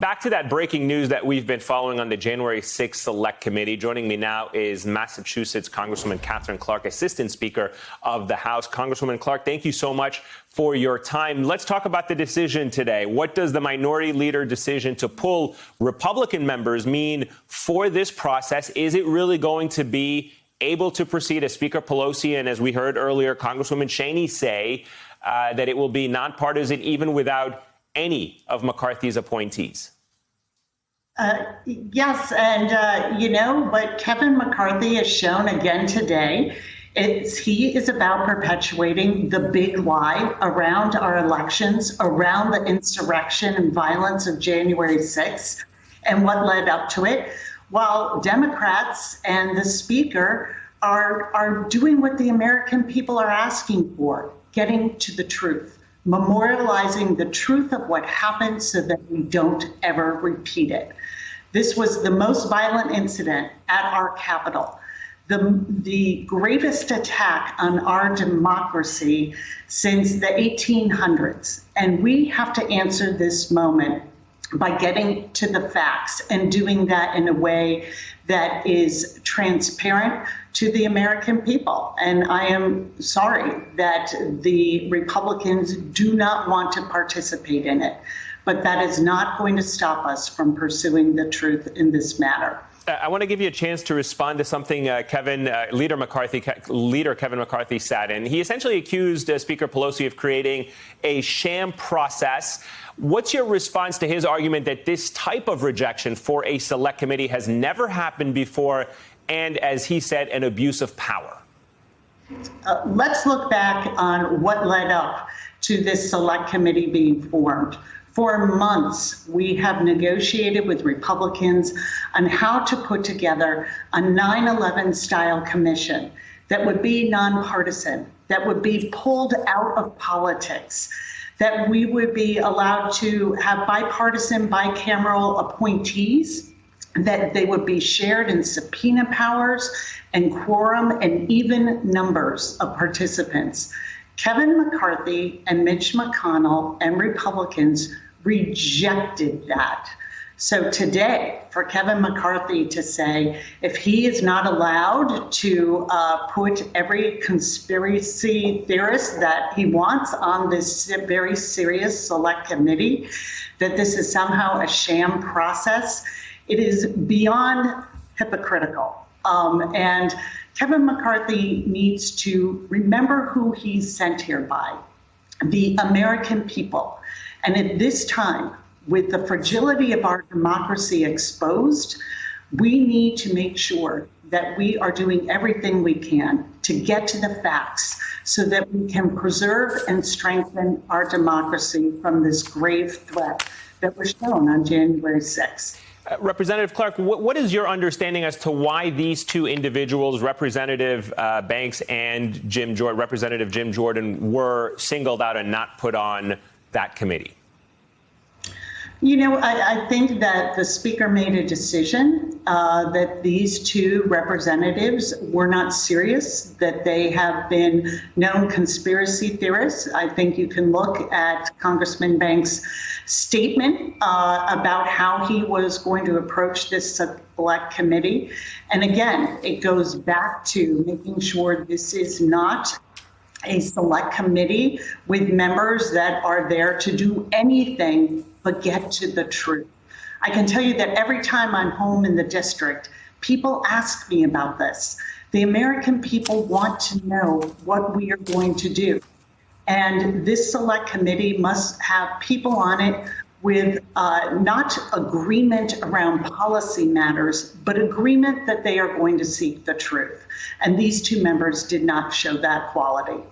Back to that breaking news that we've been following on the January 6th Select Committee. Joining me now is Massachusetts Congresswoman Katherine Clark, Assistant Speaker of the House. Congresswoman Clark, thank you so much for your time. Let's talk about the decision today. What does the Minority Leader decision to pull Republican members mean for this process? Is it really going to be able to proceed, as Speaker Pelosi and, as we heard earlier, Congresswoman Cheney say, that it will be nonpartisan even without any of McCarthy's appointees? Yes, and what Kevin McCarthy has shown again today is he is about perpetuating the big lie around our elections, around the insurrection and violence of January 6th and what led up to it, while Democrats and the Speaker are doing what the American people are asking for, getting to the truth, memorializing the truth of what happened so that we don't ever repeat it. This was the most violent incident at our Capitol, the greatest attack on our democracy since the 1800s. And we have to answer this moment by getting to the facts and doing that in a way that is transparent to the American people. And I am sorry that the Republicans do not want to participate in it, but that is not going to stop us from pursuing the truth in this matter. I want to give you a chance to respond to something Leader Kevin McCarthy said. And he essentially accused Speaker Pelosi of creating a sham process. What's your response to his argument that this type of rejection for a select committee has never happened before and, as he said, an abuse of power? Let's look back on what led up to this select committee being formed. For months, we have negotiated with Republicans on how to put together a 9/11 style commission that would be nonpartisan, that would be pulled out of politics, that we would be allowed to have bipartisan, bicameral appointees, that they would be shared in subpoena powers and quorum and even numbers of participants. Kevin McCarthy and Mitch McConnell and Republicans rejected that. So today, for Kevin McCarthy to say, if he is not allowed to put every conspiracy theorist that he wants on this very serious select committee, that this is somehow a sham process, it is beyond hypocritical. And Kevin McCarthy needs to remember who he's sent here by, the American people. And at this time, with the fragility of our democracy exposed, we need to make sure that we are doing everything we can to get to the facts so that we can preserve and strengthen our democracy from this grave threat that was shown on January 6th. Representative Clark, what is your understanding as to why these two individuals, Representative Banks and Representative Jim Jordan, were singled out and not put on that committee? I think that the Speaker made a decision that these two representatives were not serious, that they have been known conspiracy theorists. I think you can look at Congressman Banks' statement about how he was going to approach this select committee. And again, it goes back to making sure this is not a select committee with members that are there to do anything but get to the truth. I can tell you that every time I'm home in the district, people ask me about this. The American people want to know what we are going to do. And this select committee must have people on it with not agreement around policy matters, but agreement that they are going to seek the truth. And these two members did not show that quality.